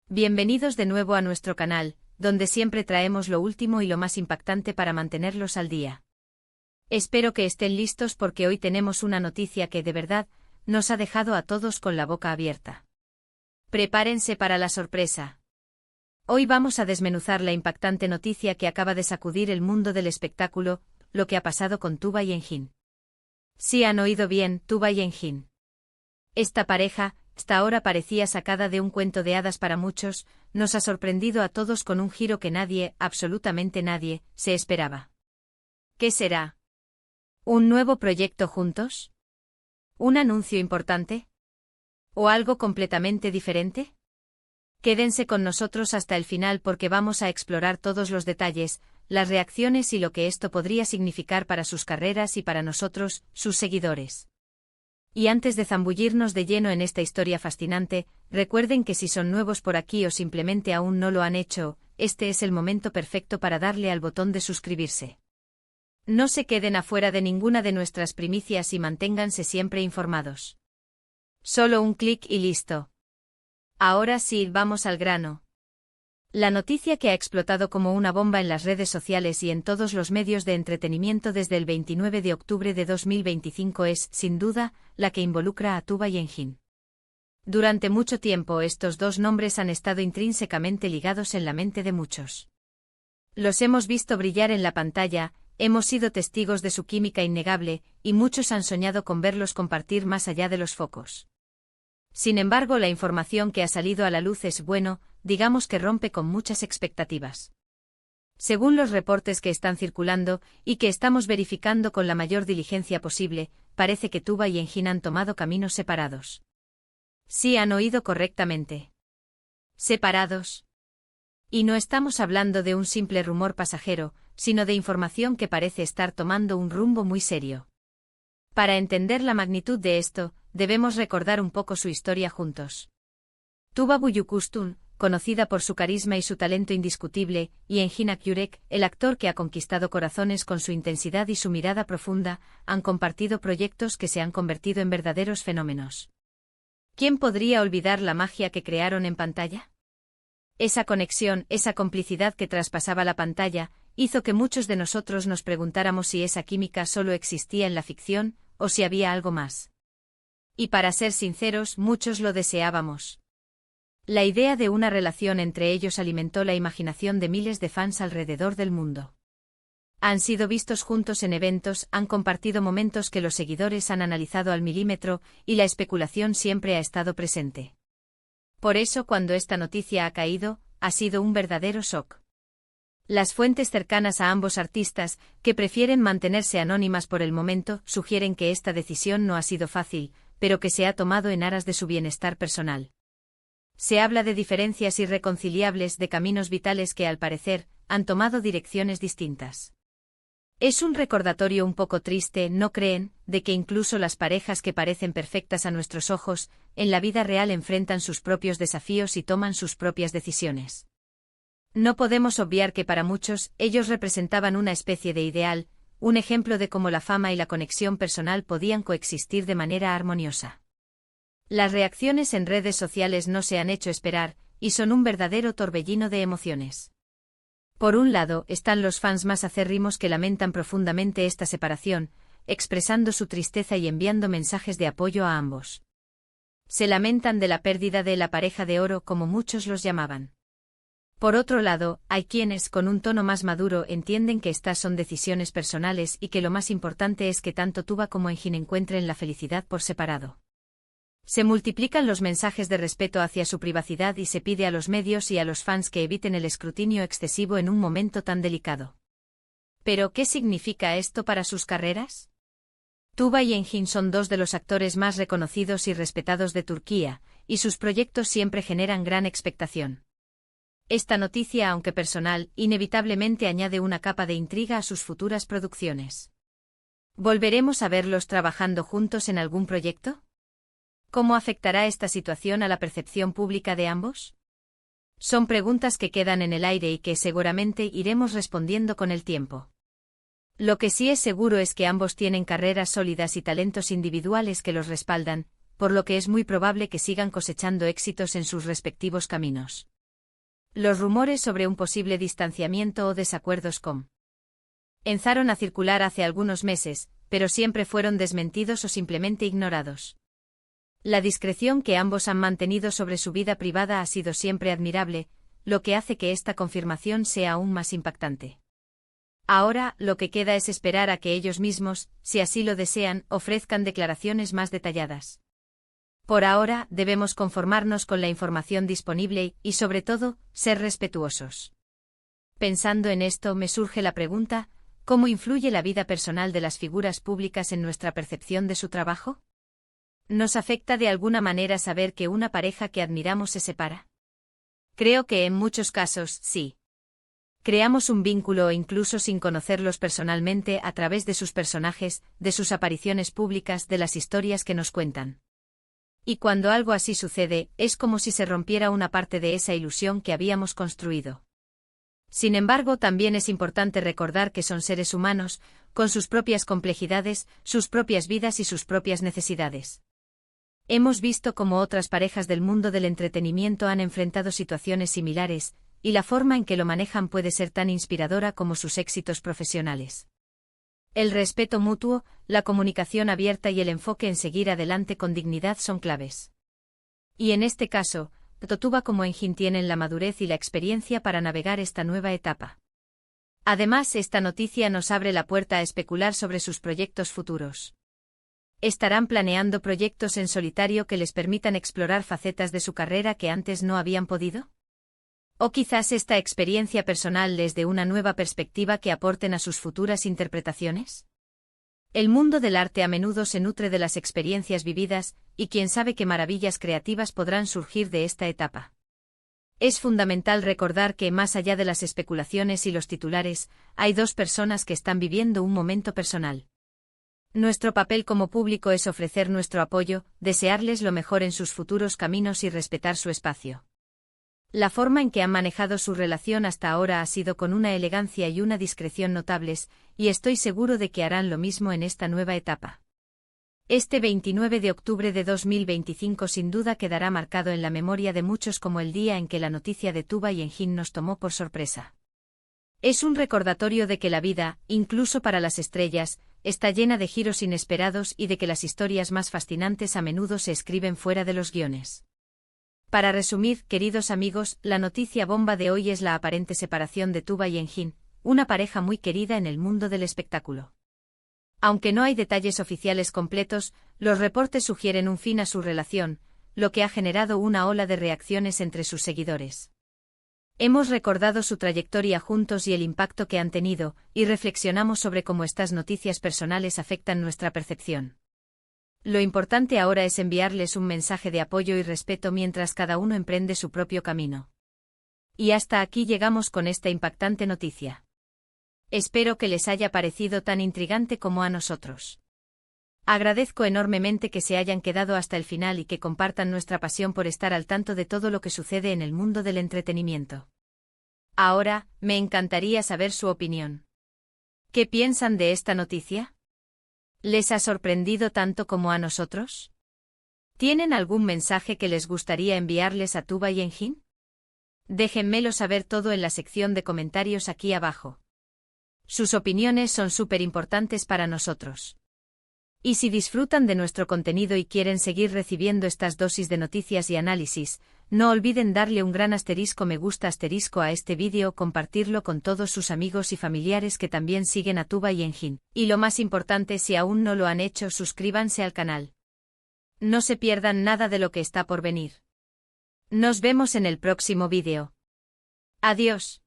Bienvenidos de nuevo a nuestro canal, donde siempre traemos lo último y lo más impactante para mantenerlos al día. Espero que estén listos porque hoy tenemos una noticia que de verdad nos ha dejado a todos con la boca abierta. Prepárense para la sorpresa. Hoy vamos a desmenuzar la impactante noticia que acaba de sacudir el mundo del espectáculo, lo que ha pasado con Tuba y Engin. Sí han oído bien, Tuba y Engin. Esta pareja, hasta ahora parecía sacada de un cuento de hadas para muchos, nos ha sorprendido a todos con un giro que nadie, absolutamente nadie, se esperaba. ¿Qué será? ¿Un nuevo proyecto juntos? ¿Un anuncio importante? ¿O algo completamente diferente? Quédense con nosotros hasta el final porque vamos a explorar todos los detalles, las reacciones y lo que esto podría significar para sus carreras y para nosotros, sus seguidores. Y antes de zambullirnos de lleno en esta historia fascinante, recuerden que si son nuevos por aquí o simplemente aún no lo han hecho, este es el momento perfecto para darle al botón de suscribirse. No se queden afuera de ninguna de nuestras primicias y manténganse siempre informados. Solo un clic y listo. Ahora sí, vamos al grano. La noticia que ha explotado como una bomba en las redes sociales y en todos los medios de entretenimiento desde el 29 de octubre de 2025 es, sin duda, la que involucra a Tuba y Engin. Durante mucho tiempo estos dos nombres han estado intrínsecamente ligados en la mente de muchos. Los hemos visto brillar en la pantalla, hemos sido testigos de su química innegable, y muchos han soñado con verlos compartir más allá de los focos. Sin embargo, la información que ha salido a la luz es digamos que rompe con muchas expectativas. Según los reportes que están circulando, y que estamos verificando con la mayor diligencia posible, parece que Tuba y Engin han tomado caminos separados. Sí han oído correctamente. ¿Separados? Y no estamos hablando de un simple rumor pasajero, sino de información que parece estar tomando un rumbo muy serio. Para entender la magnitud de esto, debemos recordar un poco su historia juntos. Tuba Büyüküstün, conocida por su carisma y su talento indiscutible, y Engin Akyürek, el actor que ha conquistado corazones con su intensidad y su mirada profunda, han compartido proyectos que se han convertido en verdaderos fenómenos. ¿Quién podría olvidar la magia que crearon en pantalla? Esa conexión, esa complicidad que traspasaba la pantalla, hizo que muchos de nosotros nos preguntáramos si esa química solo existía en la ficción, o si había algo más. Y para ser sinceros, muchos lo deseábamos. La idea de una relación entre ellos alimentó la imaginación de miles de fans alrededor del mundo. Han sido vistos juntos en eventos, han compartido momentos que los seguidores han analizado al milímetro, y la especulación siempre ha estado presente. Por eso, cuando esta noticia ha caído, ha sido un verdadero shock. Las fuentes cercanas a ambos artistas, que prefieren mantenerse anónimas por el momento, sugieren que esta decisión no ha sido fácil, pero que se ha tomado en aras de su bienestar personal. Se habla de diferencias irreconciliables, de caminos vitales que, al parecer, han tomado direcciones distintas. Es un recordatorio un poco triste, ¿no creen?, de que incluso las parejas que parecen perfectas a nuestros ojos, en la vida real enfrentan sus propios desafíos y toman sus propias decisiones. No podemos obviar que para muchos, ellos representaban una especie de ideal, un ejemplo de cómo la fama y la conexión personal podían coexistir de manera armoniosa. Las reacciones en redes sociales no se han hecho esperar, y son un verdadero torbellino de emociones. Por un lado, están los fans más acérrimos que lamentan profundamente esta separación, expresando su tristeza y enviando mensajes de apoyo a ambos. Se lamentan de la pérdida de la pareja de oro, como muchos los llamaban. Por otro lado, hay quienes, con un tono más maduro, entienden que estas son decisiones personales y que lo más importante es que tanto Tuba como Engin encuentren la felicidad por separado. Se multiplican los mensajes de respeto hacia su privacidad y se pide a los medios y a los fans que eviten el escrutinio excesivo en un momento tan delicado. ¿Pero qué significa esto para sus carreras? Tuba y Engin son dos de los actores más reconocidos y respetados de Turquía, y sus proyectos siempre generan gran expectación. Esta noticia, aunque personal, inevitablemente añade una capa de intriga a sus futuras producciones. ¿Volveremos a verlos trabajando juntos en algún proyecto? ¿Cómo afectará esta situación a la percepción pública de ambos? Son preguntas que quedan en el aire y que seguramente iremos respondiendo con el tiempo. Lo que sí es seguro es que ambos tienen carreras sólidas y talentos individuales que los respaldan, por lo que es muy probable que sigan cosechando éxitos en sus respectivos caminos. Los rumores sobre un posible distanciamiento o desacuerdos comenzaron a circular hace algunos meses, pero siempre fueron desmentidos o simplemente ignorados. La discreción que ambos han mantenido sobre su vida privada ha sido siempre admirable, lo que hace que esta confirmación sea aún más impactante. Ahora, lo que queda es esperar a que ellos mismos, si así lo desean, ofrezcan declaraciones más detalladas. Por ahora, debemos conformarnos con la información disponible y, sobre todo, ser respetuosos. Pensando en esto, me surge la pregunta: ¿cómo influye la vida personal de las figuras públicas en nuestra percepción de su trabajo? ¿Nos afecta de alguna manera saber que una pareja que admiramos se separa? Creo que en muchos casos, sí. Creamos un vínculo incluso sin conocerlos personalmente a través de sus personajes, de sus apariciones públicas, de las historias que nos cuentan. Y cuando algo así sucede, es como si se rompiera una parte de esa ilusión que habíamos construido. Sin embargo, también es importante recordar que son seres humanos, con sus propias complejidades, sus propias vidas y sus propias necesidades. Hemos visto cómo otras parejas del mundo del entretenimiento han enfrentado situaciones similares, y la forma en que lo manejan puede ser tan inspiradora como sus éxitos profesionales. El respeto mutuo, la comunicación abierta y el enfoque en seguir adelante con dignidad son claves. Y en este caso, tanto Tuba como Engin tienen la madurez y la experiencia para navegar esta nueva etapa. Además, esta noticia nos abre la puerta a especular sobre sus proyectos futuros. ¿Estarán planeando proyectos en solitario que les permitan explorar facetas de su carrera que antes no habían podido? ¿O quizás esta experiencia personal les dé una nueva perspectiva que aporten a sus futuras interpretaciones? El mundo del arte a menudo se nutre de las experiencias vividas, y quién sabe qué maravillas creativas podrán surgir de esta etapa. Es fundamental recordar que, más allá de las especulaciones y los titulares, hay dos personas que están viviendo un momento personal. Nuestro papel como público es ofrecer nuestro apoyo, desearles lo mejor en sus futuros caminos y respetar su espacio. La forma en que han manejado su relación hasta ahora ha sido con una elegancia y una discreción notables, y estoy seguro de que harán lo mismo en esta nueva etapa. Este 29 de octubre de 2025 sin duda quedará marcado en la memoria de muchos como el día en que la noticia de Tuba y Engin nos tomó por sorpresa. Es un recordatorio de que la vida, incluso para las estrellas, está llena de giros inesperados y de que las historias más fascinantes a menudo se escriben fuera de los guiones. Para resumir, queridos amigos, la noticia bomba de hoy es la aparente separación de Tuba y Engin, una pareja muy querida en el mundo del espectáculo. Aunque no hay detalles oficiales completos, los reportes sugieren un fin a su relación, lo que ha generado una ola de reacciones entre sus seguidores. Hemos recordado su trayectoria juntos y el impacto que han tenido, y reflexionamos sobre cómo estas noticias personales afectan nuestra percepción. Lo importante ahora es enviarles un mensaje de apoyo y respeto mientras cada uno emprende su propio camino. Y hasta aquí llegamos con esta impactante noticia. Espero que les haya parecido tan intrigante como a nosotros. Agradezco enormemente que se hayan quedado hasta el final y que compartan nuestra pasión por estar al tanto de todo lo que sucede en el mundo del entretenimiento. Ahora, me encantaría saber su opinión. ¿Qué piensan de esta noticia? ¿Les ha sorprendido tanto como a nosotros? ¿Tienen algún mensaje que les gustaría enviarles a Tuba y Engin? Déjenmelo saber todo en la sección de comentarios aquí abajo. Sus opiniones son súper importantes para nosotros. Y si disfrutan de nuestro contenido y quieren seguir recibiendo estas dosis de noticias y análisis, no olviden darle un gran me gusta a este vídeo o compartirlo con todos sus amigos y familiares que también siguen a Tuba y Engin. Y lo más importante, si aún no lo han hecho, suscríbanse al canal. No se pierdan nada de lo que está por venir. Nos vemos en el próximo vídeo. Adiós.